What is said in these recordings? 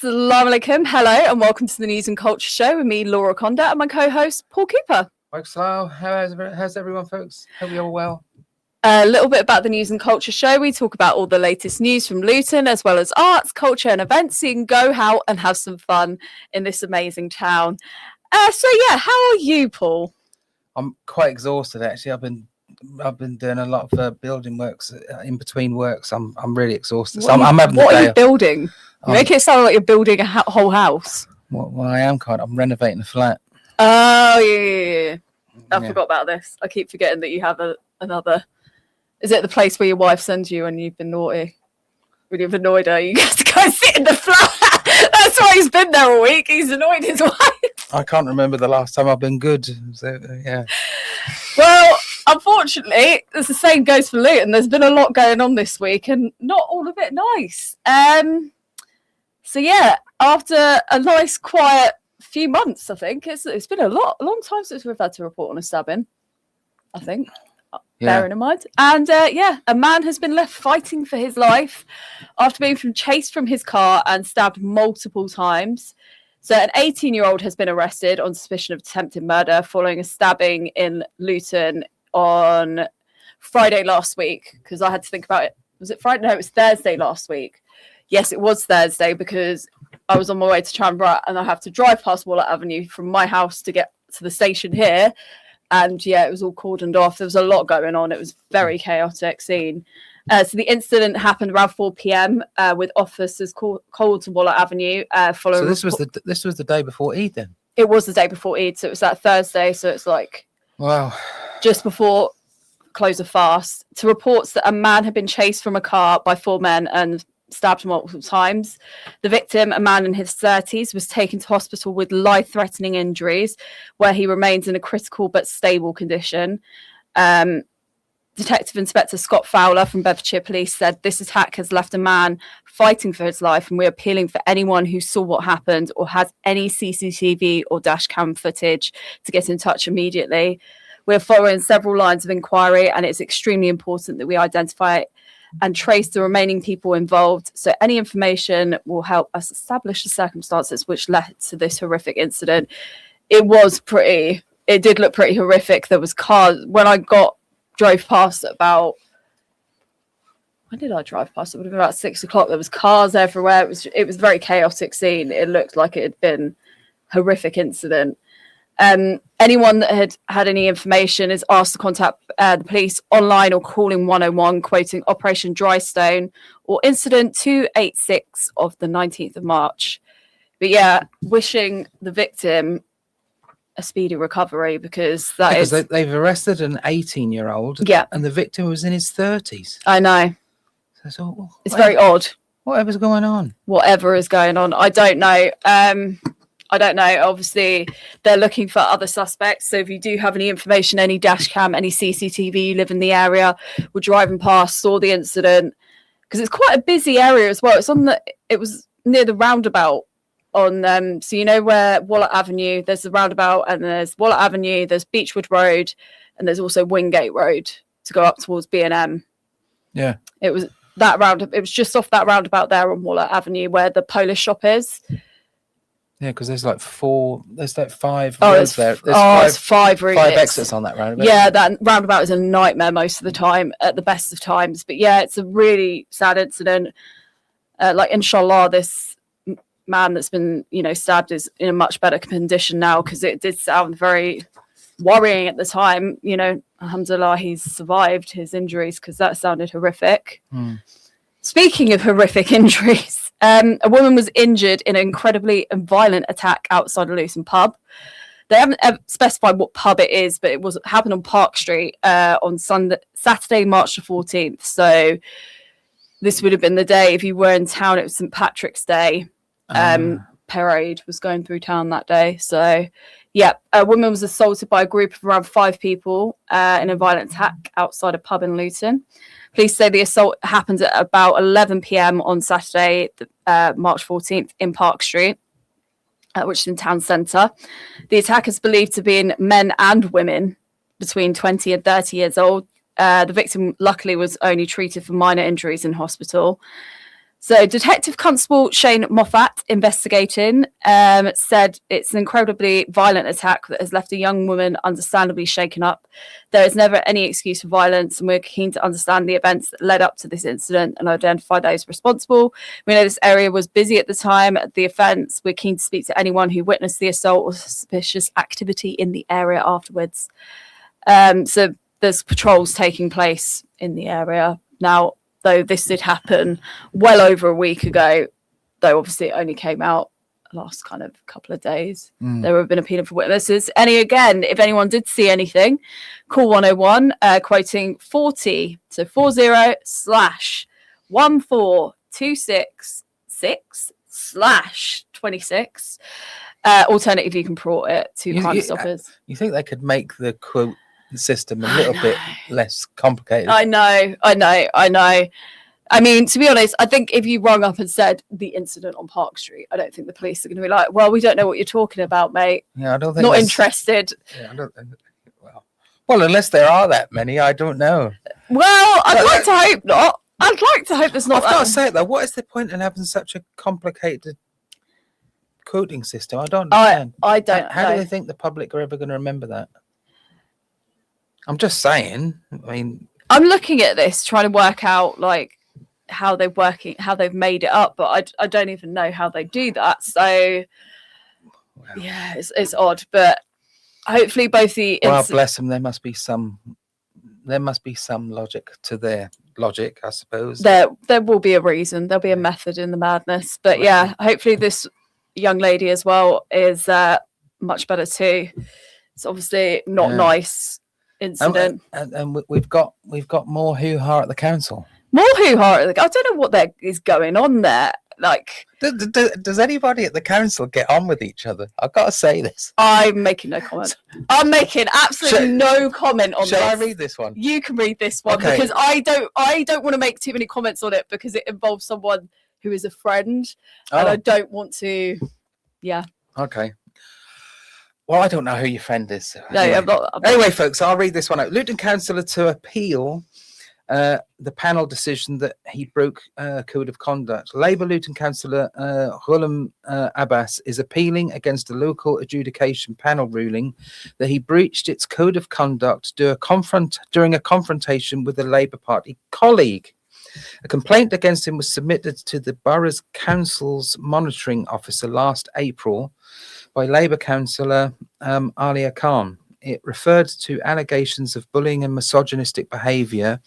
Assalamu alaikum. Hello and welcome to the News and Culture Show with me, Laura Conda, and my co-host, Paul Cooper. Hello. How's everyone, folks? Hope you're all well. A little bit about the News and Culture Show. We talk about all the latest news from Luton, as well as arts, culture and events, so you can go out and have some fun in this amazing town. How are you, Paul? I'm quite exhausted, actually. I've been doing a lot of building works in between works. I'm really exhausted. So I'm having what are you building? You make it sound like you're building a whole house. Well, I am I'm renovating a flat. Oh, yeah. I forgot about this. I keep forgetting that you have another. Is it the place where your wife sends you when you've been naughty? When you've annoyed her, you get to go sit in the flat. That's why he's been there all week. He's annoyed his wife. I can't remember the last time I've been good. So, yeah. Well, unfortunately, the same goes for Luton. There's been a lot going on this week and not all of it nice. After a nice, quiet few months, I think it's been a long time since we've had to report on a stabbing. I think, bearing in mind, and a man has been left fighting for his life after being chased from his car and stabbed multiple times. So, an 18-year-old has been arrested on suspicion of attempted murder following a stabbing in Luton on Friday last week. Because I had to think about it. Was it Friday? No, it was Thursday last week. Yes, it was Thursday because I was on my way to Tranborough and I have to drive past Wallet Avenue from my house to get to the station here. And it was all cordoned off. There was a lot going on. It was a very chaotic scene. So the incident happened around 4 p.m. With officers called to Wallet Avenue. Following. So this was the day before Eid then? It was the day before Eid. So it was that Thursday. So it's like just before close of fast. To reports that a man had been chased from a car by 4 men and stabbed multiple times. The victim, a man in his 30s, was taken to hospital with life-threatening injuries, where he remains in a critical but stable condition. Detective Inspector Scott Fowler from Bedfordshire Police said this attack has left a man fighting for his life, and we're appealing for anyone who saw what happened or has any CCTV or dash cam footage to get in touch immediately. We're following several lines of inquiry, and it's extremely important that we identify and trace the remaining people involved. So any information will help us establish the circumstances which led to this horrific incident. It did look pretty horrific. There was cars. When I drove past when did I drive past? It would have been about 6 o'clock. There was cars everywhere. It was a very chaotic scene. It looked like it had been a horrific incident. Anyone that had any information is asked to contact the police online or calling 101, quoting Operation Drystone or Incident 286 of the 19th of March. But wishing the victim a speedy recovery because they've arrested an 18-year-old. Yeah. And the victim was in his 30s. I know. So it's very odd. Whatever's going on. Whatever is going on. I don't know. I don't know. Obviously, they're looking for other suspects. So if you do have any information, any dash cam, any CCTV, you live in the area, were driving past, saw the incident, because it's quite a busy area as well. It was near the roundabout on, so you know where Wallet Avenue, there's the roundabout and there's Wallet Avenue, there's Beechwood Road, and there's also Wingate Road to go up towards B&M. Yeah. It was it was just off that roundabout there on Wallet Avenue where the Polish shop is. Yeah, because there's like 5 roads roads there. It's 5 routes. 5 exits on that roundabout. Yeah, that roundabout is a nightmare most of the time, at the best of times. But it's a really sad incident. Inshallah, this man that's been, stabbed is in a much better condition now, because it did sound very worrying at the time. Alhamdulillah, he's survived his injuries, because that sounded horrific. Speaking of horrific injuries, a woman was injured in an incredibly violent attack outside a Luton pub. They haven't specified what pub it is, but it happened on Park Street on Saturday, March the 14th. So this would have been the day, if you were in town, it was St. Patrick's Day. Parade was going through town that day. So, a woman was assaulted by a group of around 5 people in a violent attack outside a pub in Luton. Police say the assault happened at about 11 p.m. on Saturday, March 14th, in Park Street, which is in town centre. The attack is believed to be men and women between 20 and 30 years old. The victim, luckily, was only treated for minor injuries in hospital. So Detective Constable Shane Moffat, investigating, said it's an incredibly violent attack that has left a young woman understandably shaken up. There is never any excuse for violence, and we're keen to understand the events that led up to this incident and identify those responsible. We know this area was busy at the time of the offence. We're keen to speak to anyone who witnessed the assault or suspicious activity in the area afterwards. So there's patrols taking place in the area. Now, though this did happen well over a week ago, though obviously it only came out last kind of couple of days. There have been appealing for witnesses. If anyone did see anything, call 101, quoting 40, so 40/14266/26. Alternative, you can report it to Crime Stoppers. You think they could make the quote system a little bit less complicated? I know. I mean, to be honest, I think if you rung up and said the incident on Park Street, I don't think the police are going to be like, well, we don't know what you're talking about, mate. Yeah, I don't think not interested. Yeah, I don't. Well, unless there are that many, I don't know. Well, I'd like to hope not. I'd like to hope there's not. I've got to say it though. What is the point in having such a complicated quoting system? I don't understand. I don't. How do they think the public are ever going to remember that? I'm just saying. I mean, I'm looking at this, trying to work out like how they've made it up, but I don't even know how they do that. So yeah, it's odd, but hopefully both the well, bless them. There must be some logic to their logic, I suppose. There will be a reason. There'll be a method in the madness. But yeah, hopefully this young lady as well is much better too. It's obviously not nice incident, and we've got more hoo-ha at the council. More hoo-ha. I don't know what is going on there. Like, does anybody at the council get on with each other? I've got to say this. I'm making no comment. I'm making absolutely no comment on this. Shall I read this one? You can read this one because I don't want to make too many comments on it because it involves someone who is a friend, and I don't want to. Yeah. Okay. Well, I don't know who your friend is. No, I'm not. Anyway, folks, I'll read this one out. Luton councillor to appeal the panel decision that he broke code of conduct. Labour Luton councillor Ghulam Abbas is appealing against the local adjudication panel ruling that he breached its code of conduct during a confrontation with a Labour Party colleague. A complaint against him was submitted to the borough's council's monitoring officer last April by Labour councillor Alia Khan. It referred to allegations of bullying and misogynistic behaviour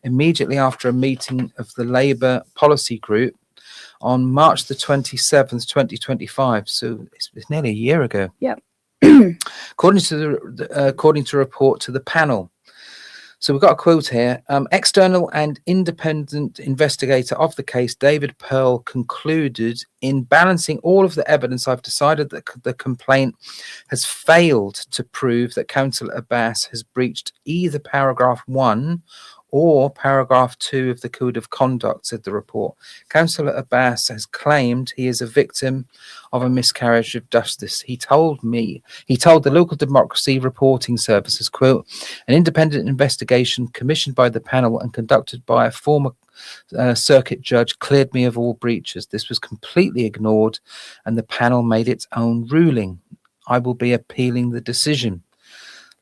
immediately after a meeting of the Labour policy group on March the 27th, 2025. So it's nearly a year ago. Yeah. According to a report to the panel. So we've got a quote here. External and independent investigator of the case, David Pearl, concluded, in balancing all of the evidence, I've decided that the complaint has failed to prove that Councillor Abbas has breached either paragraph 1 or paragraph 2 of the Code of Conduct, said the report. Councillor Abbas has claimed he is a victim of a miscarriage of justice. He told the Local Democracy Reporting Services, quote, an independent investigation commissioned by the panel and conducted by a former circuit judge cleared me of all breaches. This was completely ignored and the panel made its own ruling. I will be appealing the decision.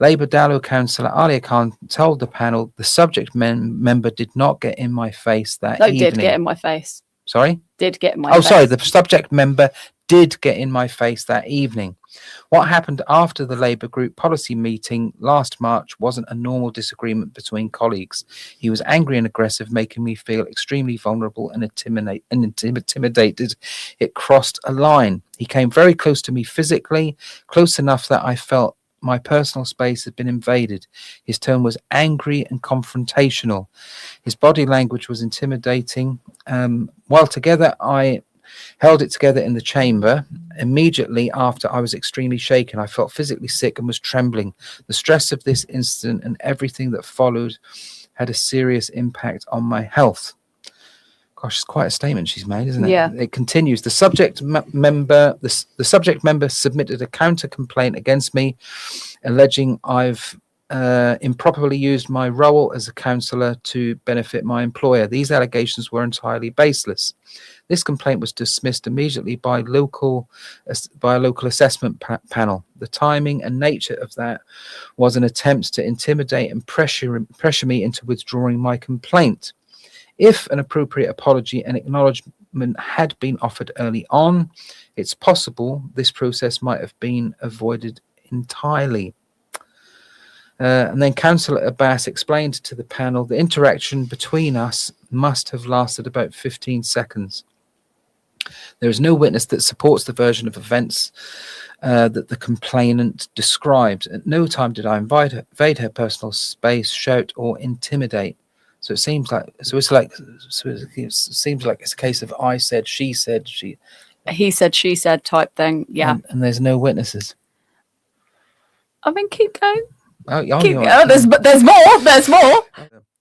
Labour Dallow councillor Alia Khan told the panel the subject member did not get in my face that evening. Did get in my face. Sorry? Did get in my face. Sorry, the subject member did get in my face that evening. What happened after the Labour group policy meeting last March wasn't a normal disagreement between colleagues. He was angry and aggressive, making me feel extremely vulnerable and intimidated. It crossed a line. He came very close to me physically, close enough that I felt my personal space had been invaded. His tone was angry and confrontational. His body language was intimidating. While together, I held it together in the chamber. Immediately after, I was extremely shaken. I felt physically sick and was trembling. The stress of this incident and everything that followed had a serious impact on my health. Gosh, it's quite a statement she's made, isn't it? Yeah. It continues. The subject member submitted a counter complaint against me, alleging I've improperly used my role as a counsellor to benefit my employer. These allegations were entirely baseless. This complaint was dismissed immediately by a local assessment panel. The timing and nature of that was an attempt to intimidate and pressure me into withdrawing my complaint. If an appropriate apology and acknowledgement had been offered early on, it's possible this process might have been avoided entirely. And then Councillor Abbas explained to the panel the interaction between us must have lasted about 15 seconds. There is no witness that supports the version of events that the complainant described. At no time did I invade her personal space, shout, or intimidate. So it seems like it's a case of I said, she said, he said, she said type thing. Yeah. And there's no witnesses. I mean, keep going. There's more. There's more. All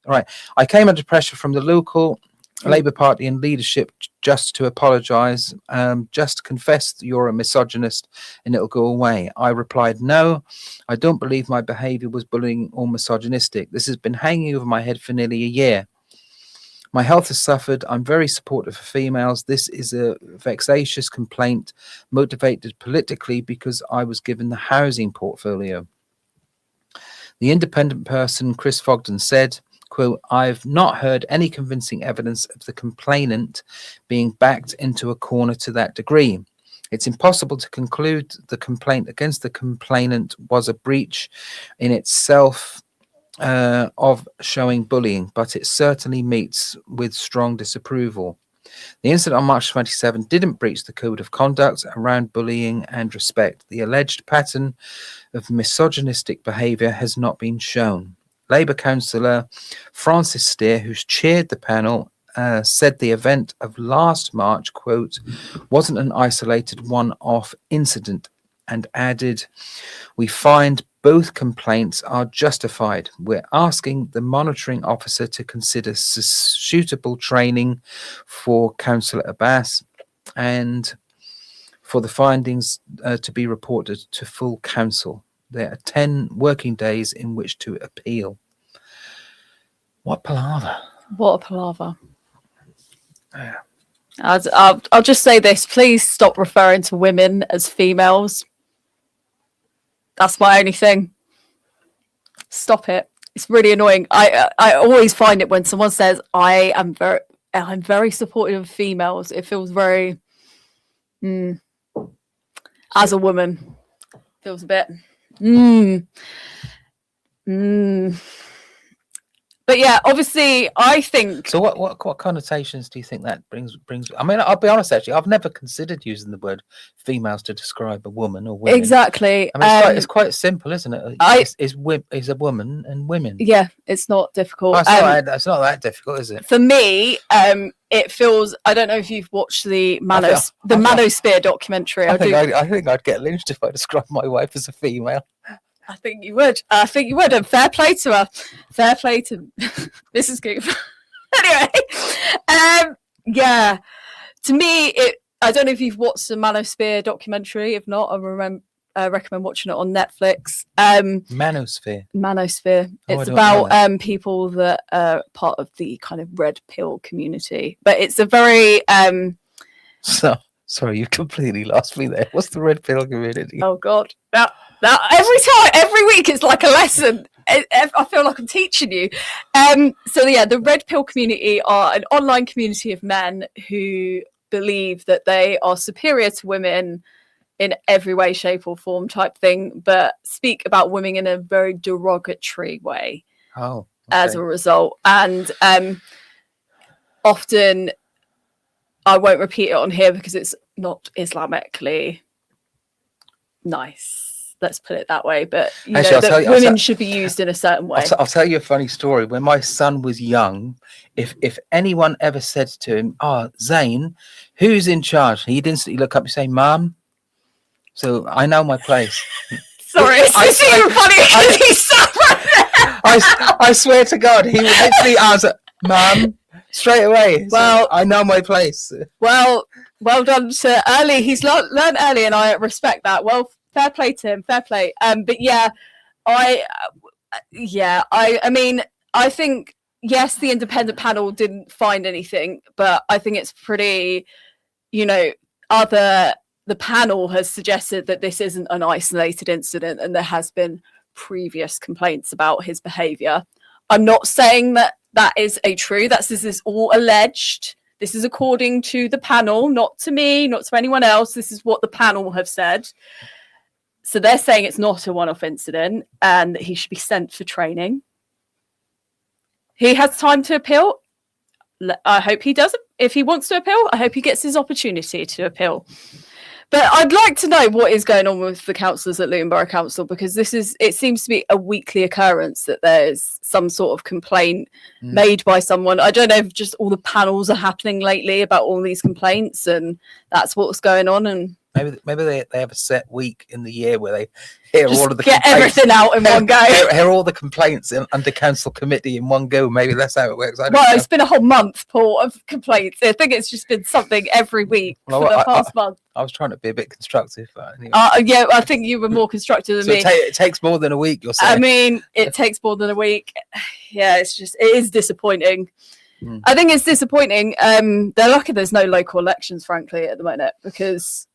right. I came under pressure from the local Labour Party and leadership just to apologise, just confess that you're a misogynist and it'll go away. I replied, no, I don't believe my behaviour was bullying or misogynistic. This has been hanging over my head for nearly a year. My health has suffered. I'm very supportive of females. This is a vexatious complaint motivated politically because I was given the housing portfolio. The independent person, Chris Fogden, said, quote, I've not heard any convincing evidence of the complainant being backed into a corner to that degree. It's impossible to conclude the complaint against the complainant was a breach in itself of showing bullying, but it certainly meets with strong disapproval. The incident on March 27 didn't breach the code of conduct around bullying and respect. The alleged pattern of misogynistic behaviour has not been shown. Labour councillor Francis Steer, who's chaired the panel, said the event of last March, quote, wasn't an isolated one-off incident, and added, we find both complaints are justified. We're asking the monitoring officer to consider suitable training for Councillor Abbas and for the findings to be reported to full council. There are 10 working days in which to appeal. What palaver. What a palaver. Yeah. I'll just say this. Please stop referring to women as females. That's my only thing. Stop it. It's really annoying. I always find it when someone says, I'm very supportive of females. It feels very, as a woman, feels a bit, But yeah, obviously, I think. So, what connotations do you think that brings? I mean, I'll be honest. Actually, I've never considered using the word females to describe a woman or women. Exactly. I mean, it's quite simple, isn't it? It's a woman and women. Yeah, it's not difficult. Oh, it's not that difficult, is it? For me, it feels. I don't know if you've watched the Manosphere documentary. I think I'd get lynched if I described my wife as a female. I think you would. And fair play to her. Fair play to this is good. Anyway, yeah. To me, I don't know if you've watched the Manosphere documentary. If not, I recommend watching it on Netflix. Manosphere. It's about people that are part of the kind of red pill community. But it's a very Sorry, you completely lost me there. What's the red pill community? Oh God. Now every week it's like a lesson. I feel like I'm teaching you. So yeah, the red pill community are an online community of men who believe that they are superior to women in every way, shape or form type thing, but speak about women in a very derogatory way. Oh, okay. As a result. And often I won't repeat it on here because it's not Islamically nice. Let's put it that way. But women should be used in a certain way. I'll tell you a funny story. When my son was young, if anyone ever said to him, Zane, who's in charge? He'd instantly look up and say, Mum. So I know my place. Sorry, it's even funnier because he's sat right there. I swear to God, he would literally answer, Mum, straight away. Well, so I know my place. Well done to early. He's learned early, and I respect that. Well, fair play to him. Fair play. But yeah, Yeah, I mean, I think, yes, the independent panel didn't find anything, but I think it's pretty, you know, the panel has suggested that this isn't an isolated incident and there has been previous complaints about his behavior. I'm not saying that that is a true, this is all alleged. This is according to the panel, not to me, not to anyone else. This is what the panel have said. So they're saying it's not a one-off incident and that he should be sent for training. He has time to appeal. I hope he does. If he wants to appeal, I hope he gets his opportunity to appeal. But I'd like to know what is going on with the councillors at Luton Borough Council, because it seems to be a weekly occurrence that there's some sort of complaint made by someone. I don't know if just all the panels are happening lately about all these complaints and that's what's going on. And maybe they have a set week in the year where they hear just all of the get complaints. everything out in one go. Hear all the complaints under council committee in one go. Maybe that's how it works. Well, it's been a whole month, Paul, of complaints. I think it's just been something every week for the past month. I was trying to be a bit constructive. But anyway. Yeah, I think you were more constructive than me. It takes more than a week, you're saying? I mean, it takes more than a week. Yeah, it is disappointing. I think it's disappointing. They're lucky there's no local elections, frankly, at the moment, because,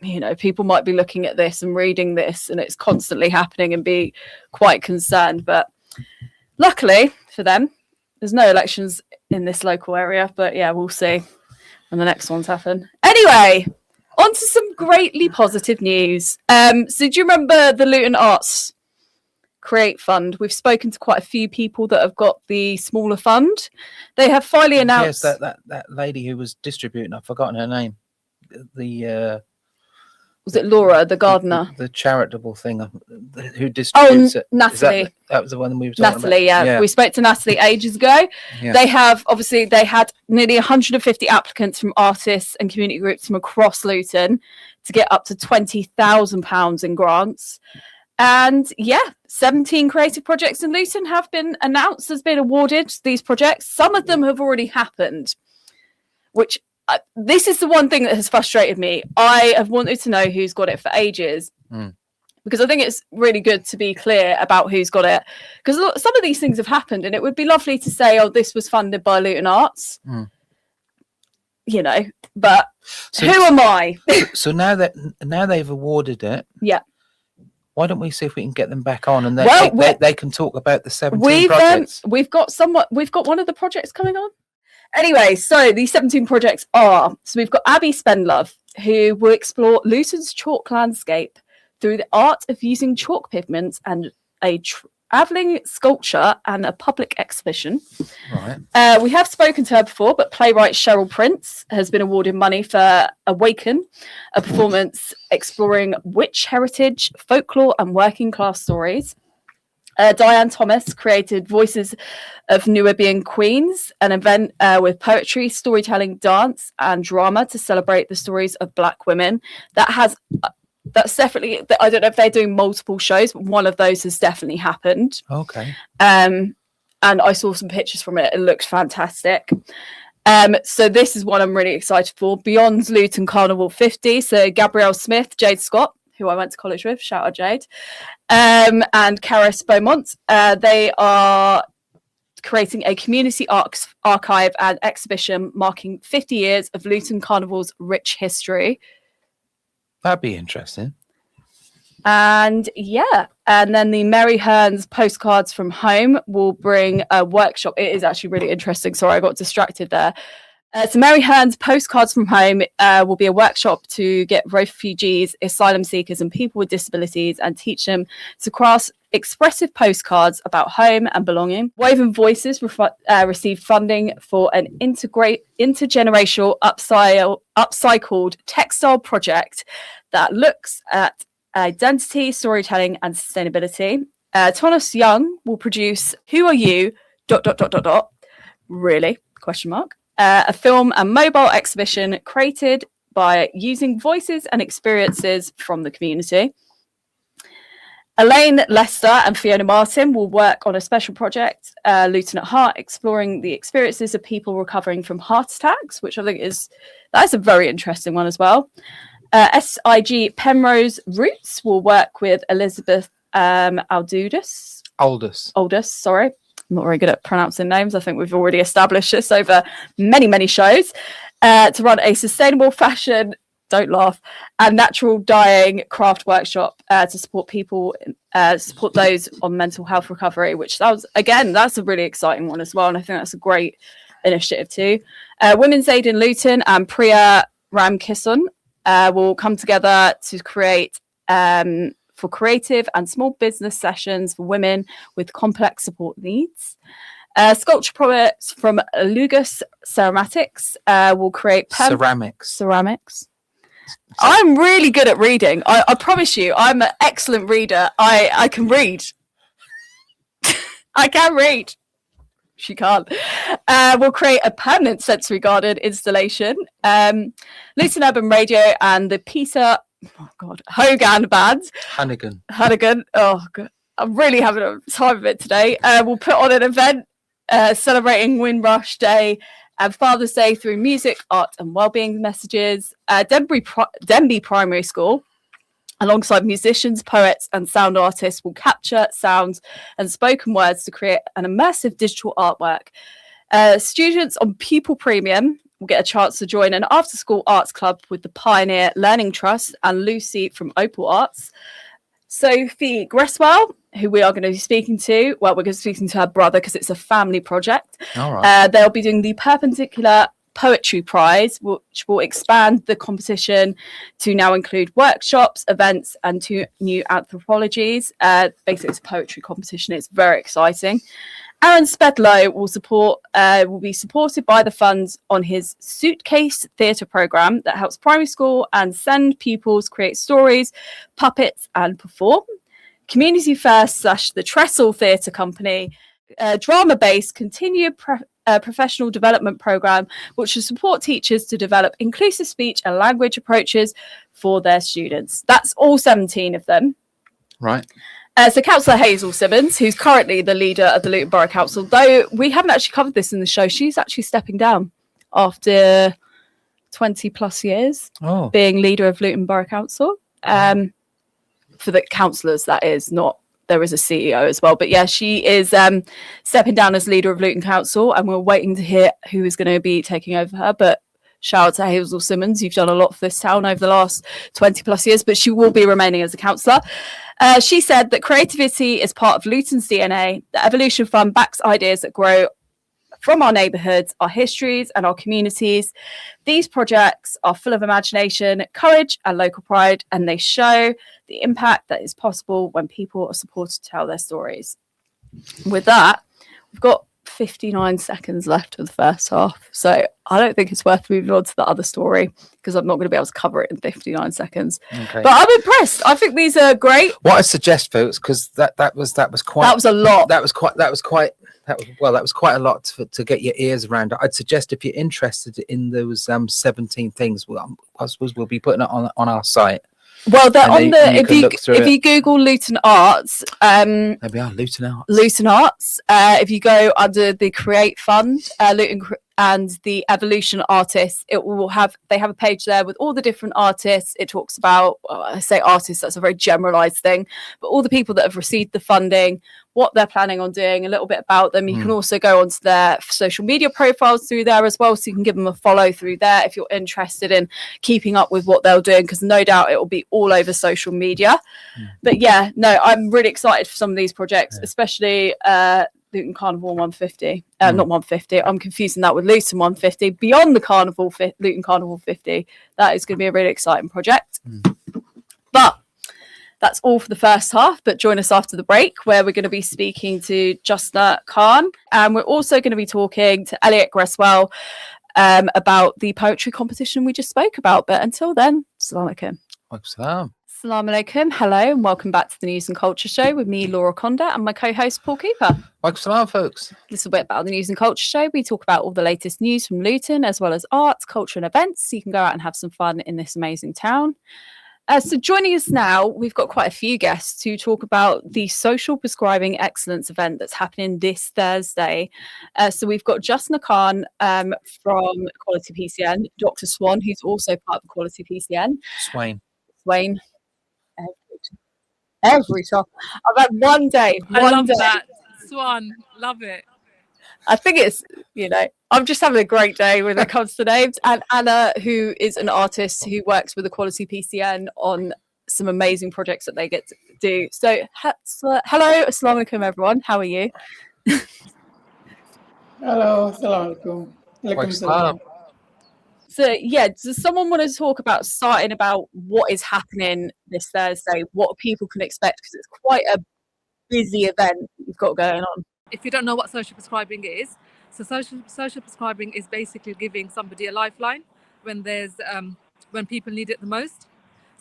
you know, people might be looking at this and reading this and it's constantly happening and be quite concerned. But luckily for them, there's no elections in this local area. But yeah, we'll see when the next ones happen. Anyway, on to some greatly positive news. So do you remember the Luton Arts Create Fund? We've spoken to quite a few people that have got the smaller fund. They have finally announced... Yes, that lady who was distributing, I've forgotten her name. Was it Laura, the gardener? The charitable thing who distributes it. Natalie. That was the one we were talking Natalie, about. yeah. We spoke to Natalie ages ago. Yeah. They had nearly 150 applicants from artists and community groups from across Luton to get up to £20,000 in grants. And yeah, 17 creative projects in Luton have been announced as being awarded these projects. Some of them have already happened, which... this is the one thing that has frustrated me. I have wanted to know who's got it for ages, because I think it's really good to be clear about who's got it. Because some of these things have happened, and it would be lovely to say, "Oh, this was funded by Luton Arts," you know. But who am I? So now they've awarded it. Yeah. Why don't we see if we can get them back on, and they can talk about the 17 projects? We've got one of the projects coming on. Anyway, so these 17 projects are, so we've got Abby Spendlove, who will explore Luton's chalk landscape through the art of using chalk pigments and a travelling sculpture and a public exhibition. Right. We have spoken to her before, but playwright Cheryl Prince has been awarded money for Awaken, a performance exploring witch heritage, folklore and working class stories. Diane Thomas created Voices of Nubian Queens, an event with poetry, storytelling, dance, and drama to celebrate the stories of Black women. That's definitely, I don't know if they're doing multiple shows, but one of those has definitely happened. Okay. And I saw some pictures from it. It looks fantastic. So this is one I'm really excited for. Beyond Luton Carnival 50. So Gabrielle Smith, Jade Scott, who I went to college with, shout out Jade, and Caris Beaumont. They are creating a community archive and exhibition marking 50 years of Luton Carnival's rich history. That'd be interesting. And yeah, and then the Mary Hearns Postcards from Home will bring a workshop. It is actually really interesting. Sorry, I got distracted there. So Mary Hearns Postcards from Home will be a workshop to get refugees, asylum seekers and people with disabilities and teach them to craft expressive postcards about home and belonging. Woven Voices received funding for an intergenerational upcycled textile project that looks at identity, storytelling and sustainability. Thomas Young will produce Who Are You? ... Really? ? A film and mobile exhibition created by using voices and experiences from the community. Elaine Lester and Fiona Martin will work on a special project, Luton at Heart, exploring the experiences of people recovering from heart attacks, which I think that's a very interesting one as well. SIG Penrose Roots will work with Elizabeth Aldudis Oldest. Sorry. I'm not very good at pronouncing names. I think we've already established this over many, many shows. To run a sustainable fashion, don't laugh, and natural dyeing craft workshop to support people, support those on mental health recovery, which sounds, again, that's a really exciting one as well. And I think that's a great initiative too. Women's Aid in Luton and Priya Ramkishan will come together to create for creative and small business sessions for women with complex support needs. Sculpture products from Lugus Ceramics will create ceramics. I'm really good at reading. I promise you, I'm an excellent reader. I can read. I can read. She can't. We'll create a permanent sensory garden installation. Luton Urban Radio and the Hogan band. Hannigan. Oh, God. I'm really having a time of it today. We'll put on an event celebrating Windrush Day and Father's Day through music, art and wellbeing messages. Denby Primary School, alongside musicians, poets and sound artists, will capture sounds and spoken words to create an immersive digital artwork. Students on Pupil Premium will get a chance to join an after-school arts club with the Pioneer Learning Trust and Lucy from Opal Arts. Sophie Gresswell, who we are going to be speaking to, we're going to be speaking to her brother because it's a family project. All right. They'll be doing the Perpendicular Poetry Prize, which will expand the competition to now include workshops, events, and 2 new anthologies. Basically, it's a poetry competition. It's very exciting. Aaron Spedlow will be supported by the funds on his Suitcase Theatre programme that helps primary school and SEND pupils create stories, puppets, and perform. Community First / the Trestle Theatre Company, drama-based continued professional development programme, which will support teachers to develop inclusive speech and language approaches for their students. That's all 17 of them. Right. So Councillor Hazel Simmons, who's currently the leader of the Luton Borough Council, though we haven't actually covered this in the show, she's actually stepping down after 20 plus years being leader of Luton Borough Council. For the councillors, that is, not, there is a CEO as well. But yeah, she is stepping down as leader of Luton Council, and we're waiting to hear who is going to be taking over her. But shout out to Hazel Simmons. You've done a lot for this town over the last 20 plus years, but she will be remaining as a councillor. She said that creativity is part of Luton's DNA. The Evolution Fund backs ideas that grow from our neighbourhoods, our histories and our communities. These projects are full of imagination, courage and local pride, and they show the impact that is possible when people are supported to tell their stories. With that, we've got 59 seconds left of the first half, so I don't think it's worth moving on to the other story because I'm not going to be able to cover it in 59 sequence. Okay. But I'm impressed. I think these are great. What I suggest, folks, because that was quite, that was a lot. That was quite a lot to get your ears around. I'd suggest if you're interested in those 17 things, I suppose we'll be putting it on our site. Well, they're on if you Google Luton Arts, there we are, Luton Arts. Luton Arts. If you go under the Create Fund, Luton and the Evolution Artists, they have a page there with all the different artists. It talks about, I say artists, that's a very generalized thing, but all the people that have received the funding, what they're planning on doing, a little bit about them. You can also go onto their social media profiles through there as well, so you can give them a follow through there if you're interested in keeping up with what they're doing, because no doubt it will be all over social media. But yeah, no, I'm really excited for some of these projects, especially Luton Carnival 150. Not 150, I'm confusing that with Luton 150. Beyond the Carnival, Luton Carnival 50. That is going to be a really exciting project. But that's all for the first half, but join us after the break where we're going to be speaking to Justna Khan, and we're also going to be talking to Elliot Gresswell about the poetry competition we just spoke about. But until then, Assalamu alaikum. Assalamu alaikum. Hello and welcome back to the News and Culture Show with me, Laura Conda, and my co-host Paul Cooper. Assalamu, folks. A little bit about the News and Culture Show. We talk about all the latest news from Luton, as well as arts, culture and events, so you can go out and have some fun in this amazing town. So joining us now, we've got quite a few guests to talk about the Social Prescribing Excellence event that's happening this Thursday. So we've got Justna Khan from Quality PCN, Dr. Swan, who's also part of Quality PCN. Swain. every time. I've had one day. I love that. Swan, love it. I think it's, I'm just having a great day when it comes to names. And Anna, who is an artist who works with the Quality PCN on some amazing projects that they get to do. So, hello, assalamu alaikum, everyone. How are you? Hello, assalamu alaikum. Alaikum salam. So, does someone want to talk about starting about what is happening this Thursday, what people can expect? Because it's quite a busy event you've got going on. If you don't know what social prescribing is, so social prescribing is basically giving somebody a lifeline when there's when people need it the most.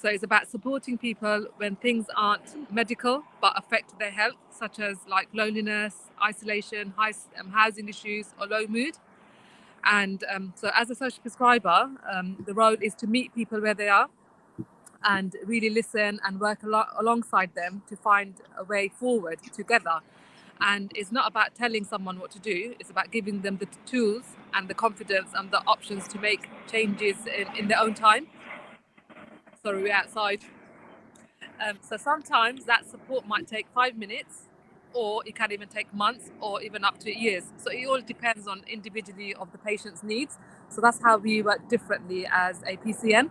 So it's about supporting people when things aren't medical but affect their health, such as like loneliness, isolation, housing issues, or low mood. And so as a social prescriber, the role is to meet people where they are and really listen and work alongside them to find a way forward together. And it's not about telling someone what to do, it's about giving them the tools and the confidence and the options to make changes in their own time. Sorry, we're outside. So sometimes that support might take 5 minutes, or it can even take months or even up to years. So it all depends on individually of the patient's needs. So that's how we work differently as a PCN.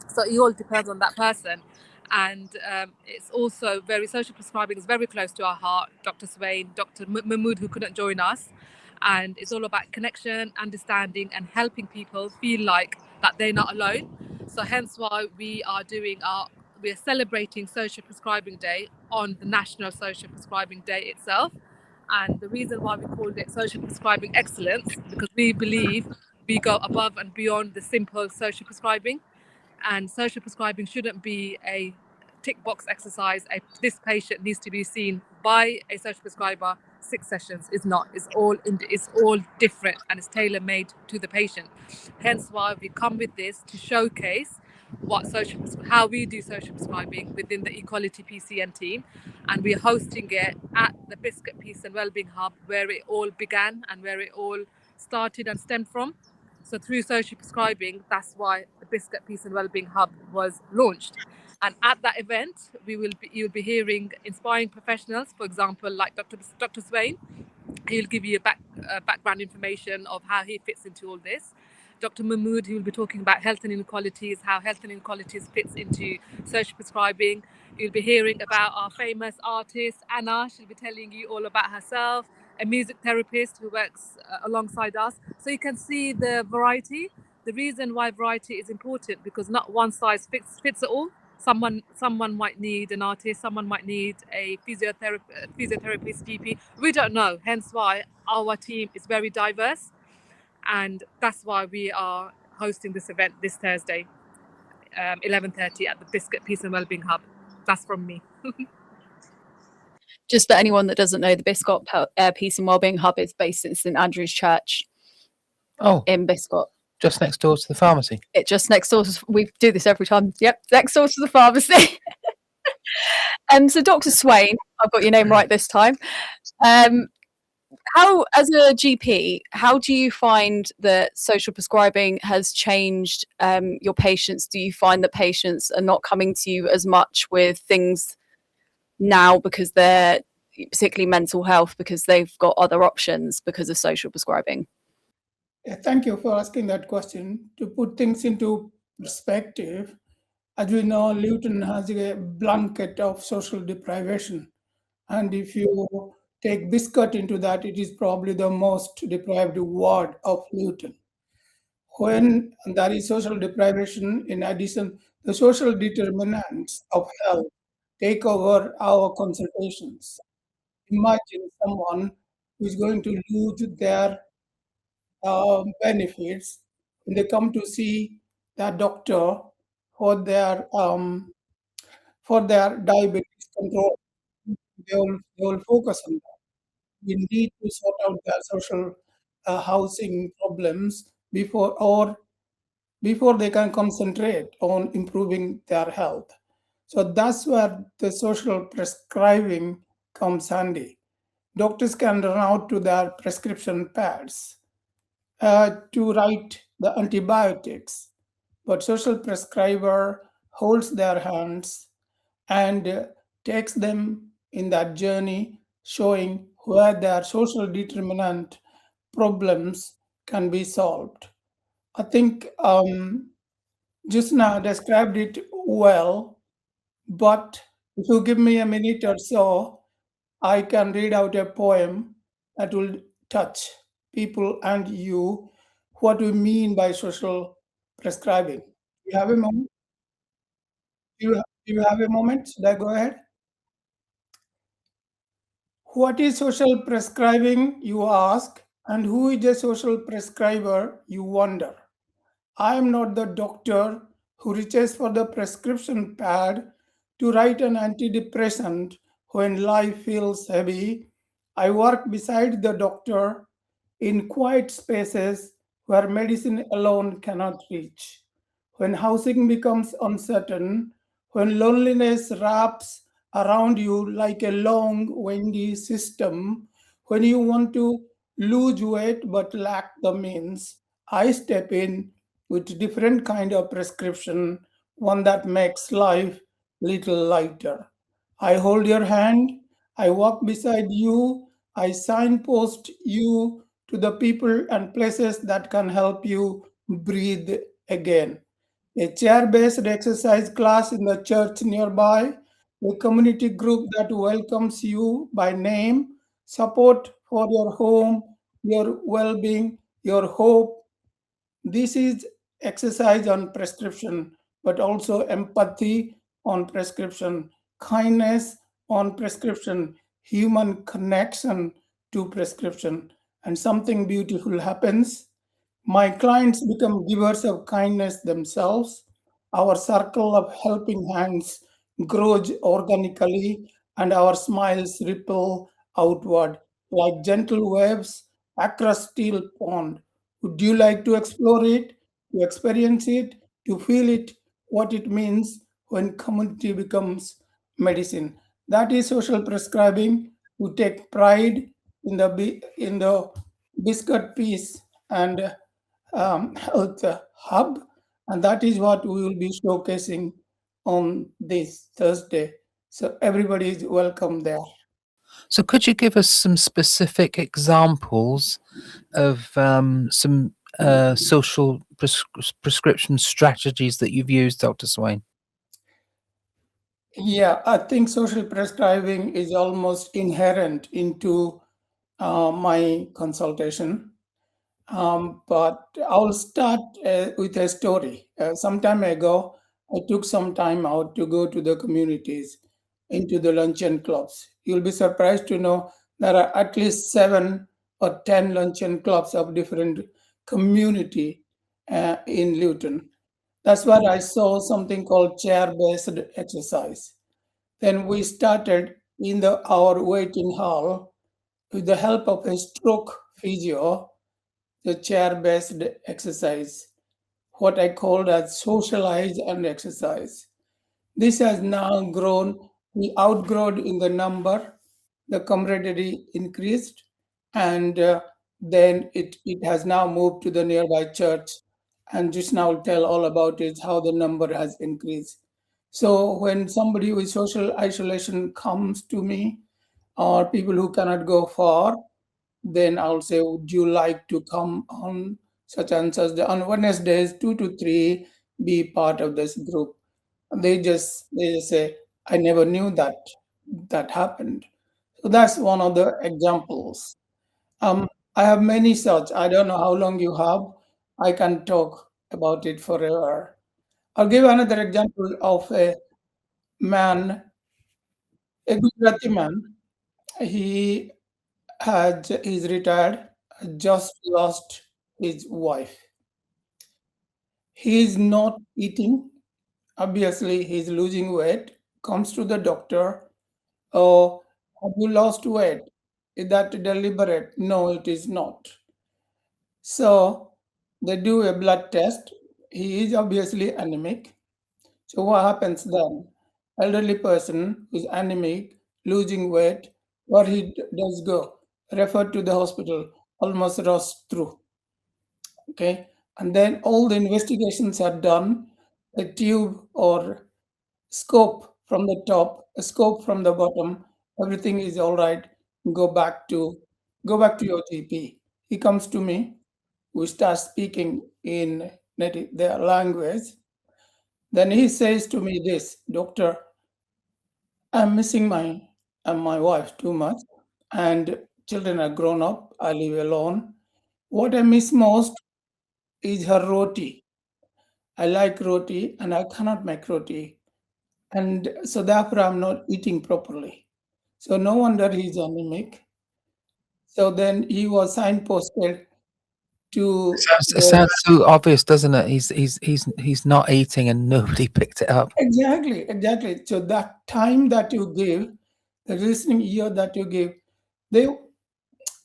So it all depends on that person. And it's also social prescribing is very close to our heart. Dr. Swain, Dr. Mahmood, who couldn't join us. And it's all about connection, understanding, and helping people feel like that they're not alone. So hence why we're celebrating Social Prescribing Day on the National Social Prescribing Day itself. And the reason why we called it Social Prescribing Excellence, because we believe we go above and beyond the simple social prescribing. And social prescribing shouldn't be a tick box exercise. This patient needs to be seen by a social prescriber 6 sessions. Is not. It's all different, and it's tailor made to the patient. Hence why we come with this to showcase how we do social prescribing within the Equality PCN team, and we're hosting it at the Biscuit Peace and Wellbeing Hub, where it all began and where it all started and stemmed from. So through social prescribing, that's why the Biscuit Peace and Wellbeing Hub was launched. And at that event, you'll be hearing inspiring professionals, for example, like Dr. Swain. He'll give you background information of how he fits into all this. Dr. Mahmood, he will be talking about health and inequalities, how health and inequalities fits into social prescribing. You'll be hearing about our famous artist, Anna. She'll be telling you all about herself, a music therapist who works alongside us. So you can see the variety. The reason why variety is important, because not one size fits it all. Someone might need an artist, someone might need a physiotherapist, GP. We don't know. Hence why our team is very diverse. And that's why we are hosting this event this Thursday, 11:30 at the Biscuit Peace and Wellbeing Hub. That's from me. Just for anyone that doesn't know, the Biscot Peace and Wellbeing Hub is based in St Andrew's Church. In Biscot. Just next door to the pharmacy. Just next door. We do this every time. Yep, next door to the pharmacy. So Dr. Swain, I've got your name right this time. How, as a GP, how do you find that social prescribing has changed your patients? Do you find that patients are not coming to you as much with things now because they're particularly mental health, because they've got other options because of social prescribing? Yeah, thank you for asking that question. To put things into perspective, as we know, Luton has a blanket of social deprivation. And if you take Biscuit into that, it is probably the most deprived ward of Luton. When there is social deprivation, in addition, the social determinants of health take over our consultations. Imagine someone who is going to lose their benefits when they come to see their doctor for their diabetes control. They will focus on that. We need to sort out their social housing problems before they can concentrate on improving their health. So that's where the social prescribing comes handy. Doctors can run out to their prescription pads to write the antibiotics, but social prescriber holds their hands and takes them in that journey, showing where their social determinant problems can be solved. I think Jusna described it well, but if you give me a minute or so, I can read out a poem that will touch people and you what we mean by social prescribing. You have a moment? Do you have a moment? Should I go ahead? What is social prescribing, you ask, and who is a social prescriber, you wonder. I am not the doctor who reaches for the prescription pad to write an antidepressant when life feels heavy. I work beside the doctor in quiet spaces where medicine alone cannot reach. When housing becomes uncertain, when loneliness wraps around you like a long, windy system, when you want to lose weight but lack the means, I step in with different kind of prescription, one that makes life little lighter. I hold your hand, I walk beside you, I signpost you to the people and places that can help you breathe again. A chair based exercise class in the church nearby, a community group that welcomes you by name, support for your home, your well being, your hope. This is exercise on prescription, but also empathy on prescription, kindness on prescription, human connection to prescription. And something beautiful happens. My clients become givers of kindness themselves. Our circle of helping hands grows organically, and our smiles ripple outward like gentle waves across steel pond. Would you like to explore it, to experience it, to feel it, what it means when community becomes medicine? That is social prescribing. We take pride in the biscuit piece and health hub, and that is what we will be showcasing on this Thursday. So everybody is welcome there. So could you give us some specific examples of some social prescription strategies that you've used, Dr. Swain? Yeah, I think social prescribing is almost inherent into my consultation. But I'll start with a story. Some time ago, I took some time out to go to the communities, into the luncheon clubs. You'll be surprised to know there are at least 7 or 10 luncheon clubs of different community in Luton. That's where I saw something called chair-based exercise. Then we started in our waiting hall with the help of a stroke physio, the chair-based exercise, what I called as socialize and exercise. This has now grown, we outgrown in the number, the camaraderie increased, and then it has now moved to the nearby church. And just now I'll tell all about it, how the number has increased. So when somebody with social isolation comes to me, or people who cannot go far, then I'll say, would you like to come on such and such on Wednesdays, 2 to 3, be part of this group? They just say, I never knew that happened. So that's one of the examples. I have many such. I don't know how long you have. I can talk about it forever. I'll give another example of a man, a Gujarati man. He he's retired, just lost his wife. He is not eating. Obviously, he's losing weight. Comes to the doctor. Oh, have you lost weight? Is that deliberate? No, it is not. So they do a blood test. He is obviously anemic. So what happens then? Elderly person who is anemic, losing weight, what he does go? Referred to the hospital, almost rushed through. Okay. And then all the investigations are done. A tube or scope from the top, a scope from the bottom, everything is all right. Go back to your GP. He comes to me, we start speaking in native their language. Then he says to me this, doctor, I'm missing my wife too much, and children are grown up. I live alone. What I miss most is her roti. I like roti, and I cannot make roti, and so therefore I'm not eating properly. So no wonder he's anemic. So then he was signposted to It the sounds so obvious, doesn't it? He's not eating and nobody picked it up. exactly. So that time that you give, the listening ear that you give, they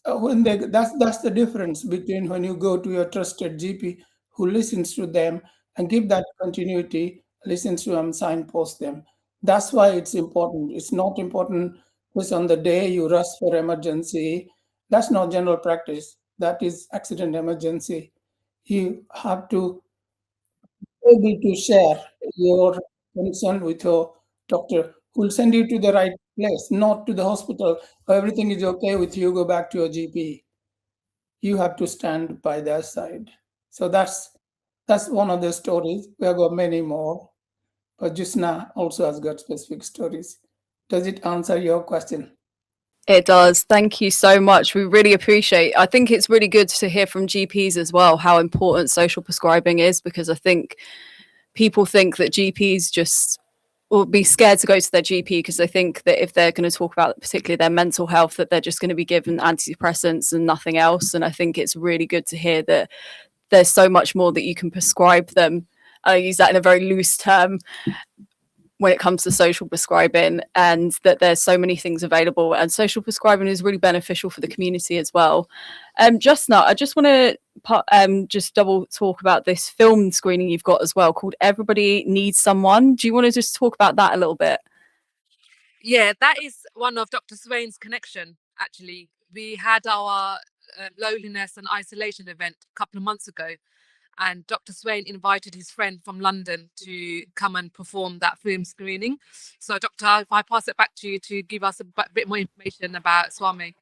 when they that's the difference between when you go to your trusted GP who listens to them and give that continuity, listens to them, signpost them. That's why it's important. It's not important just on the day you rush for emergency. That's not general practice. That is accident emergency. You have to be able to share your concern with your doctor who will send you to the right place, not to the hospital. Everything is okay with you, go back to your GP. You have to stand by their side. So that's one of the stories. We have got many more, but Jusna also has got specific stories. Does it answer your question? It does. Thank you so much. We really appreciate. I think it's really good to hear from GPs as well how important social prescribing is, because I think people think that GPs just will be scared to go to their GP because they think that if they're going to talk about particularly their mental health, that they're just going to be given antidepressants and nothing else. And I think it's really good to hear that there's so much more that you can prescribe them. I use that in a very loose term when it comes to social prescribing, and that there's so many things available, and social prescribing is really beneficial for the community as well. Just now, I just want to just double talk about this film screening you've got as well called Everybody Needs Someone. Do you want to just talk about that a little bit? Yeah, that is one of Dr. Swain's connection, actually. We had our loneliness and isolation event a couple of months ago, and Dr. Swain invited his friend from London to come and perform that film screening. So, Doctor, if I pass it back to you to give us a bit more information about Swami.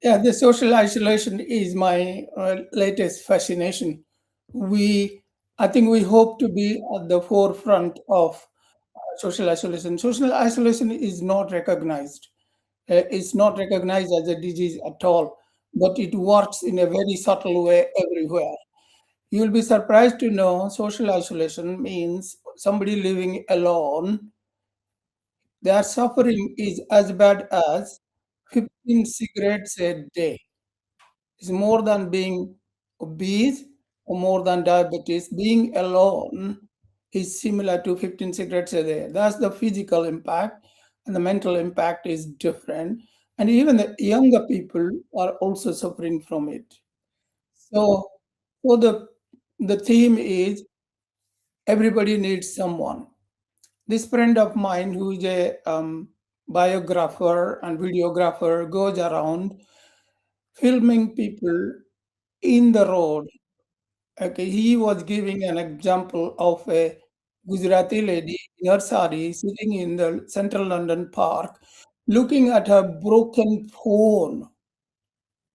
Yeah, the social isolation is my latest fascination. I think we hope to be at the forefront of social isolation. Social isolation is not recognized. It's not recognized as a disease at all, but it works in a very subtle way everywhere. You'll be surprised to know social isolation means somebody living alone. Their suffering is as bad as 15 cigarettes a day. It's more than being obese or more than diabetes. Being alone is similar to 15 cigarettes a day. That's the physical impact, and the mental impact is different. And even the younger people are also suffering from it. So, so the theme is everybody needs someone. This friend of mine, who is a biographer and videographer, goes around filming people in the road. Okay, he was giving an example of a Gujarati lady in her sari sitting in the central London park, looking at her broken phone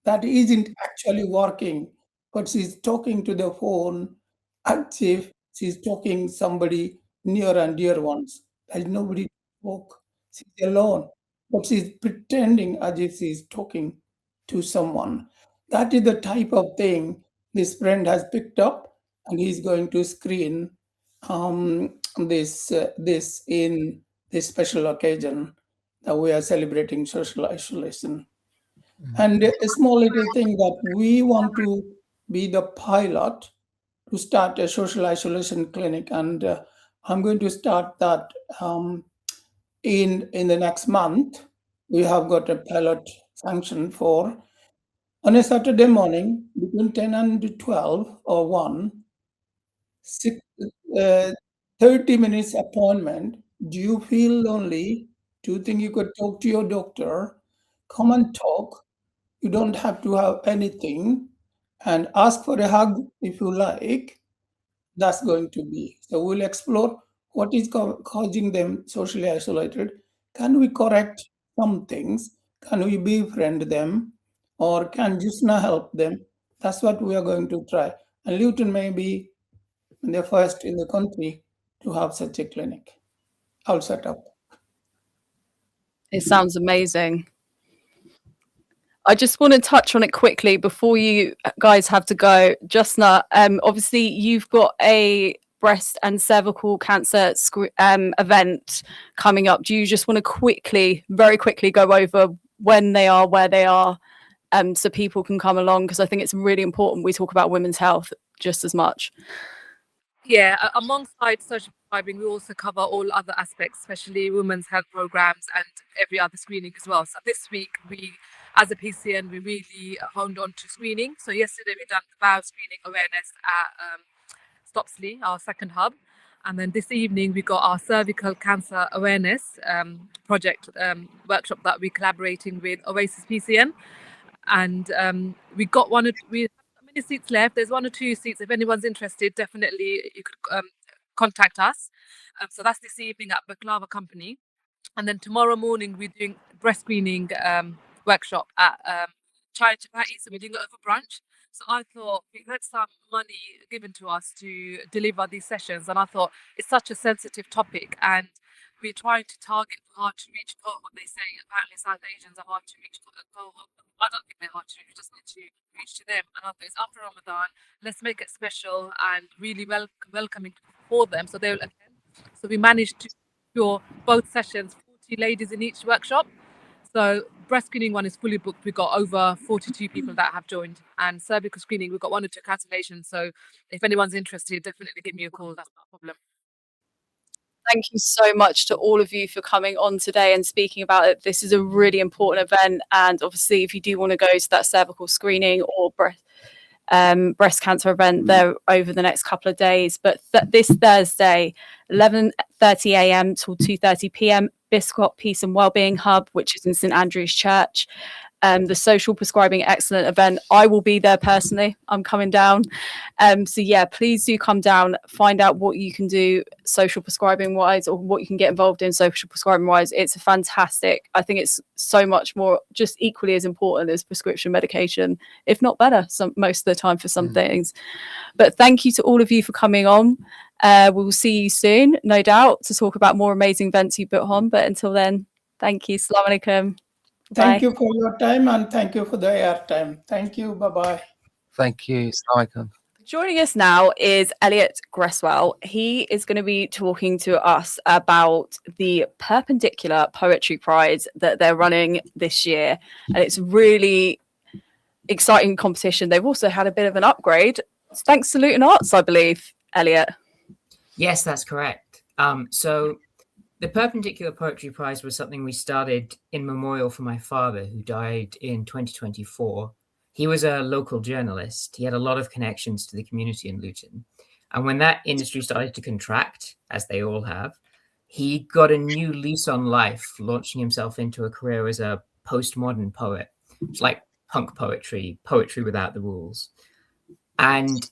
that isn't actually working, but she's talking to the phone as if she's talking somebody near and dear ones. There's nobody to talk. She's alone, but she's pretending as if she's talking to someone. That is the type of thing this friend has picked up, and he's going to screen this in this special occasion that we are celebrating social isolation. And a small little thing that we want to be the pilot to start a social isolation clinic, and I'm going to start that in the next month. We have got a pilot sanction for on a Saturday morning between 10 and 12 or 1, six, uh, 30 minutes appointment. Do you feel lonely? Do you think you could talk to your doctor? Come and talk. You don't have to have anything, and ask for a hug if you like. That's going to be. So we'll explore what is causing them socially isolated? Can we correct some things? Can we befriend them? Or can Jusna help them? That's what we are going to try. And Luton may be the first in the country to have such a clinic. I'll set up. It sounds amazing. I just want to touch on it quickly before you guys have to go. Justna, obviously you've got a breast and cervical cancer event coming up. Do you just want to very quickly go over when they are, where they are, so people can come along? Because I think it's really important we talk about women's health just as much. Yeah, alongside social prescribing, we also cover all other aspects, especially women's health programs and every other screening as well. So this week, we, as a PCN, we really honed on to screening. So yesterday, we done the bowel screening awareness at Stopsley, our second hub. And then this evening, we got our cervical cancer awareness project workshop that we're collaborating with Oasis PCN. And we got we have many seats left. There's 1 or 2 seats. If anyone's interested, definitely you could contact us. So that's this evening at Baklava Company. And then tomorrow morning, we're doing breast screening workshop at Chai Chapati. So we're doing it over brunch. So I thought we had some money given to us to deliver these sessions. And I thought it's such a sensitive topic. And we're trying to target hard to reach cohort. They say apparently South Asians are hard to reach cohort. I don't think they're hard to reach. We just need to reach to them. And I thought it's after Ramadan. Let's make it special and really welcoming for them, so they'll attend. So we managed to secure both sessions, 40 ladies in each workshop. So breast screening one is fully booked. We've got over 42 people that have joined, and cervical screening we've got 1 or 2 cancellations. So if anyone's interested, definitely give me a call. That's not a problem. Thank you so much to all of you for coming on today and speaking about it. This is a really important event, and obviously if you do want to go to that cervical screening or breast cancer event, there over the next couple of days. But this Thursday, 11:30 a.m. till 2:30 p.m, Biscot Peace and Wellbeing Hub, which is in St Andrew's Church. The social prescribing excellent event. I will be there personally. I'm coming down. So yeah, please do come down, find out what you can do social prescribing wise, or what you can get involved in social prescribing wise. It's a fantastic. I think it's so much more, just equally as important as prescription medication, if not better, most of the time for some things. But thank you to all of you for coming on. We will see you soon, no doubt, to talk about more amazing events you put on. But until then, thank you. Assalamu alaikum. Thank you for your time, and thank you for the air time. Thank you. Bye-bye. Thank you. Assalamu alaikum. Joining us now is Elliot Gresswell. He is going to be talking to us about the Perpendicular Poetry Prize that they're running this year. And it's really exciting competition. They've also had a bit of an upgrade, thanks to Luton Arts, I believe, Elliot. Yes, that's correct. So the Perpendicular Poetry Prize was something we started in memorial for my father, who died in 2024. He was a local journalist. He had a lot of connections to the community in Luton. And when that industry started to contract, as they all have, he got a new lease on life, launching himself into a career as a postmodern poet. It's like punk poetry, poetry without the rules. And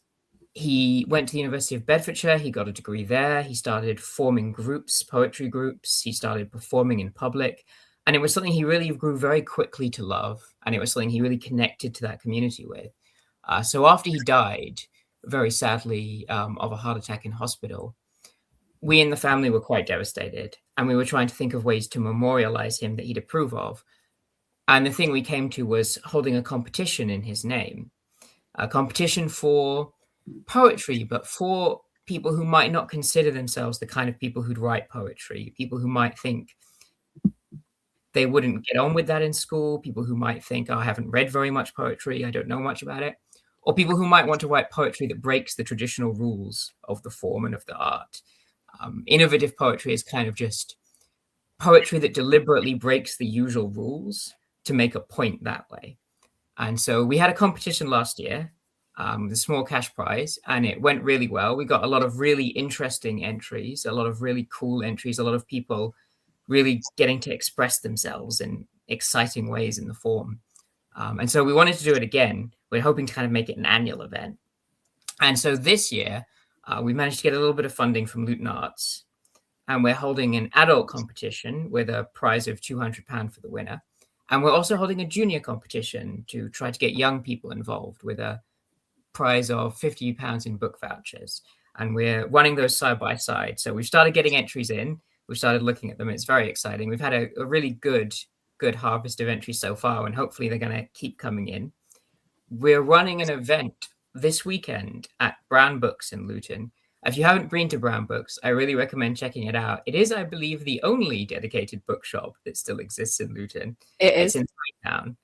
he went to the University of Bedfordshire. He got a degree there. He started forming groups, poetry groups. He started performing in public. And it was something he really grew very quickly to love. And it was something he really connected to that community with. So after he died, very sadly, of a heart attack in hospital, we in the family were quite devastated. And we were trying to think of ways to memorialize him that he'd approve of. And the thing we came to was holding a competition in his name, a competition for poetry, but for people who might not consider themselves the kind of people who'd write poetry, people who might think they wouldn't get on with that in school, people who might think, oh, I haven't read very much poetry, I don't know much about it, or people who might want to write poetry that breaks the traditional rules of the form and of the art. Innovative poetry is kind of just poetry that deliberately breaks the usual rules to make a point that way. And so we had a competition last year, the small cash prize, and it went really well. We got a lot of really interesting entries, a lot of really cool entries, a lot of people really getting to express themselves in exciting ways in the form. And so we wanted to do it again. We're hoping to kind of make it an annual event. And so this year, we managed to get a little bit of funding from Luton Arts. and we're holding an adult competition with a prize of £200 for the winner. And we're also holding a junior competition to try to get young people involved with a prize of £50 in book vouchers. And we're running those side by side. So we've started getting entries in. We've started looking at them. It's very exciting. We've had a really good harvest of entries so far, and hopefully they're going to keep coming in. We're running an event this weekend at Brown Books in Luton. If you haven't been to Brown Books, I really recommend checking it out. It is, I believe, the only dedicated bookshop that still exists in Luton. It's in town.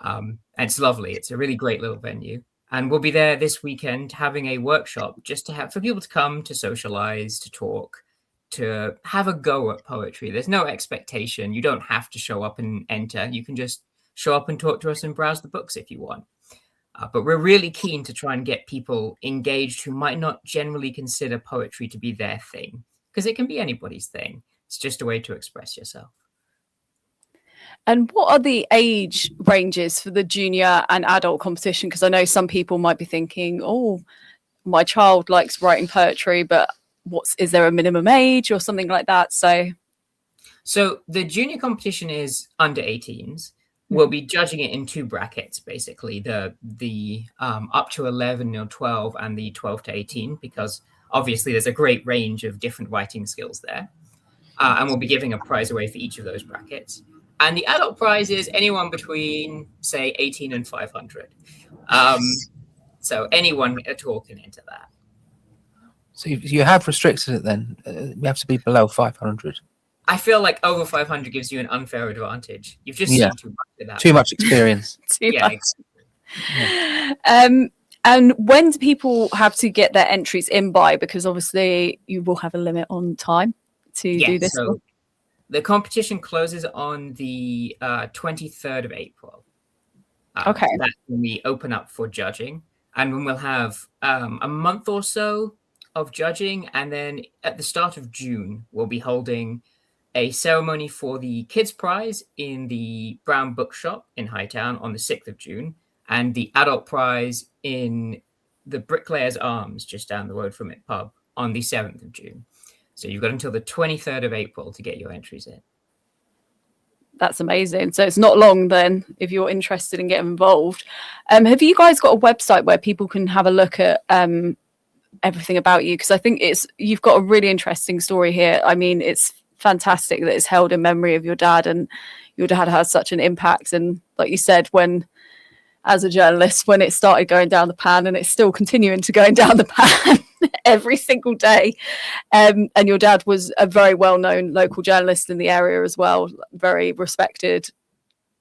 And it's lovely. It's a really great little venue. And we'll be there this weekend having a workshop just to have for people to come to socialize, to talk, to have a go at poetry. There's no expectation. You don't have to show up and enter. You can just show up and talk to us and browse the books if you want. But we're really keen to try and get people engaged who might not generally consider poetry to be their thing, because it can be anybody's thing. It's just a way to express yourself. And what are the age ranges for the junior and adult competition? Because I know some people might be thinking, oh, my child likes writing poetry, but is there a minimum age or something like that? So the junior competition is under 18s. We'll be judging it in two brackets, basically, the up to 11 or 12 and the 12 to 18, because obviously there's a great range of different writing skills there. And we'll be giving a prize away for each of those brackets. And the adult prize is anyone between, say, 18 and 500. So anyone at all can enter that. So you have restricted it then? You have to be below 500. I feel like over 500 gives you an unfair advantage. You've just seen too much of that. Too much experience. And when do people have to get their entries in by? Because obviously you will have a limit on time to do this. So the competition closes on the 23rd of April. Okay. That's when we open up for judging. And when we'll have a month or so of judging. And then at the start of June, we'll be holding a ceremony for the kids prize in the Brown Bookshop in Hightown on the 6th of June, and the adult prize in the Bricklayer's Arms just down the road from it pub on the 7th of June. So you've got until the 23rd of April to get your entries in. That's amazing. So it's not long then if you're interested in getting involved. Have you guys got a website where people can have a look at everything about you? Because I think you've got a really interesting story here. I mean, it's fantastic that it's held in memory of your dad, and your dad has such an impact. And like you said, as a journalist, when it started going down the pan, and it's still continuing to going down the pan every single day, and your dad was a very well-known local journalist in the area as well, very respected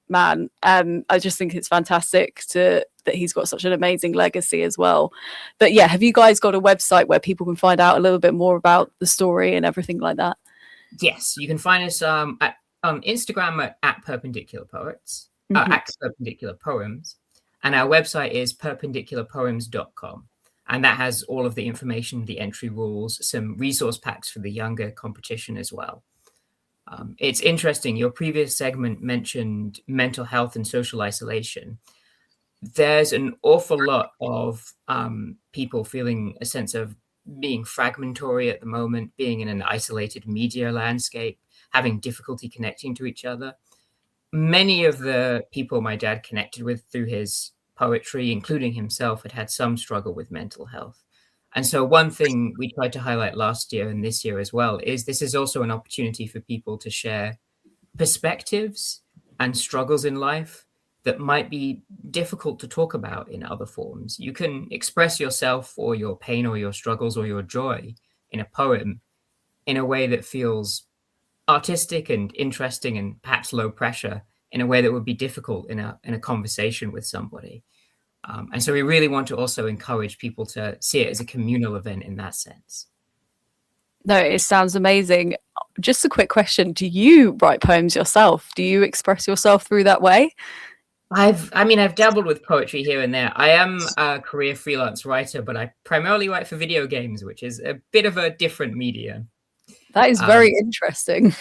man. I just think it's fantastic that he's got such an amazing legacy as well. But yeah, have you guys got a website where people can find out a little bit more about the story and everything like that? Yes, you can find us on Instagram at Perpendicular Poets, at Perpendicular Poems, and our website is perpendicularpoems.com, and that has all of the information, the entry rules, some resource packs for the younger competition as well. It's interesting, your previous segment mentioned mental health and social isolation. There's an awful lot of people feeling a sense of being fragmentary at the moment, being in an isolated media landscape, having difficulty connecting to each other. Many of the people my dad connected with through his poetry, including himself, had some struggle with mental health. And so one thing we tried to highlight last year and this year as well is this is also an opportunity for people to share perspectives and struggles in life that might be difficult to talk about in other forms. You can express yourself or your pain or your struggles or your joy in a poem in a way that feels artistic and interesting and perhaps low pressure in a way that would be difficult in a conversation with somebody. And so we really want to also encourage people to see it as a communal event in that sense. No, it sounds amazing. Just a quick question. Do you write poems yourself? Do you express yourself through that way? I've dabbled with poetry here and there. I am a career freelance writer, but I primarily write for video games, which is a bit of a different medium. That is very interesting.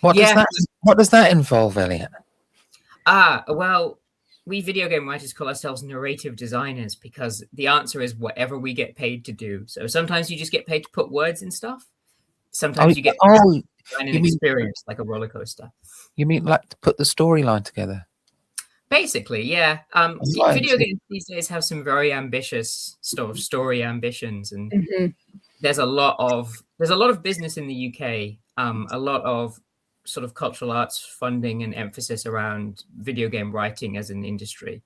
What does that involve, Elliot? Well, we video game writers call ourselves narrative designers because the answer is whatever we get paid to do. So sometimes you just get paid to put words in stuff. sometimes you get oh, an you mean- experience like a roller coaster. you mean like to put the storyline together? Basically, yeah. Right. Video games these days have some very ambitious sort of story ambitions, and Mhm. there's a lot of business in the UK. A lot of sort of cultural arts funding and emphasis around video game writing as an industry.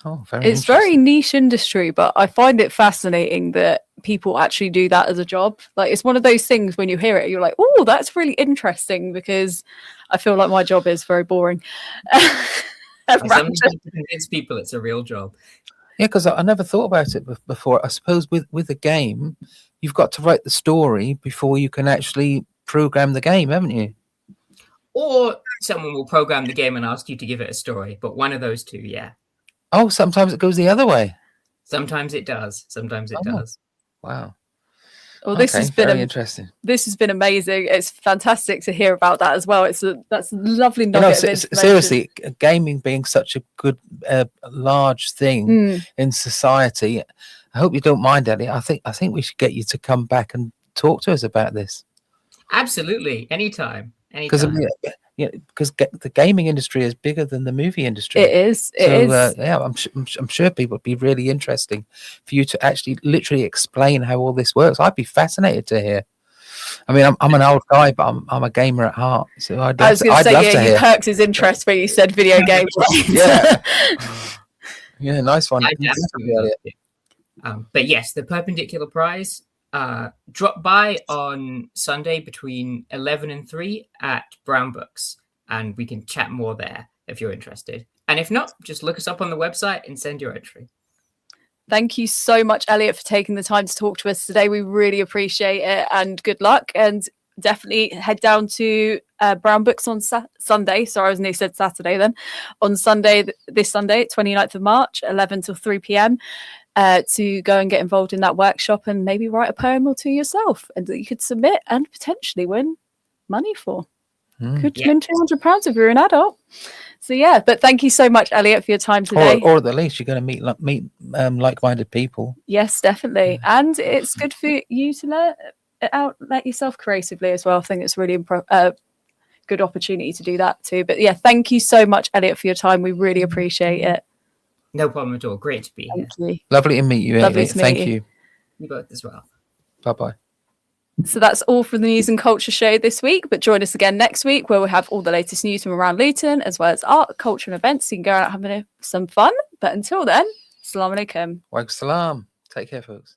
Oh, very It's very interesting. niche industry, but I find it fascinating that people actually do that as a job. Like, it's one of those things when you hear it, you're like, oh, that's really interesting, because I feel like my job is very boring. And sometimes you have to convince people it's a real job. Yeah, because I never thought about it before. I suppose with a game, you've got to write the story before you can actually program the game, haven't you? Or someone will program the game and ask you to give it a story, but one of those two, yeah. Oh, sometimes it goes the other way. Sometimes it does. Sometimes it Oh. does. Wow. Well, this Okay, has been very interesting. this has been amazing. It's fantastic to hear about that as well. That's a lovely You nugget know, of information. seriously, gaming being such a good, large thing Mm. in society. I hope you don't mind, Ellie. I think we should get you to come back and talk to us about this, Absolutely. Anytime. because Anytime. because the gaming industry is bigger than the movie industry. It is. It So is. yeah, I'm sure people would be really interesting for you to actually literally explain how all this works. I'd be fascinated to hear. I mean, I'm an old guy, but I'm a gamer at heart, so I'd I was going to I'd say, love yeah, to you hear. perked his interest when you said video games. Yeah. Yeah, nice one. I'd absolutely love to. But yes, the Perpendicular Prize, drop by on Sunday between 11 and 3 at Brown Books, and we can chat more there if you're interested. And if not, just look us up on the website and send your entry. Thank you so much, Elliot, for taking the time to talk to us today. We really appreciate it, and good luck. And definitely head down to Brown Books on Sunday. Sorry, I was nearly said Saturday then. On Sunday, this Sunday, 29th of March, 11 till 3 p.m. To go and get involved in that workshop and maybe write a poem or two yourself, and that you could submit and potentially win money for. Could Yeah. win £200 if you're an adult. So yeah, but thank you so much, Elliot, for your time today. Or at the least, you're going to meet like-minded people. Yes, definitely. And it's good for you to let yourself creatively as well. I think it's really good opportunity to do that too. But yeah, thank you so much, Elliot, for your time. We really appreciate it. No problem at all. Great to be here. Thank you. Lovely to meet you. Lovely Elliot. to meet Thank you. you. You both as well. Bye-bye. So that's all from the News and Culture Show this week. But join us again next week, where we'll have all the latest news from around Luton, as well as art, culture, and events. So you can go out having some fun. But until then, Assalamu alaikum. Wa alaikum salam. Take care, folks.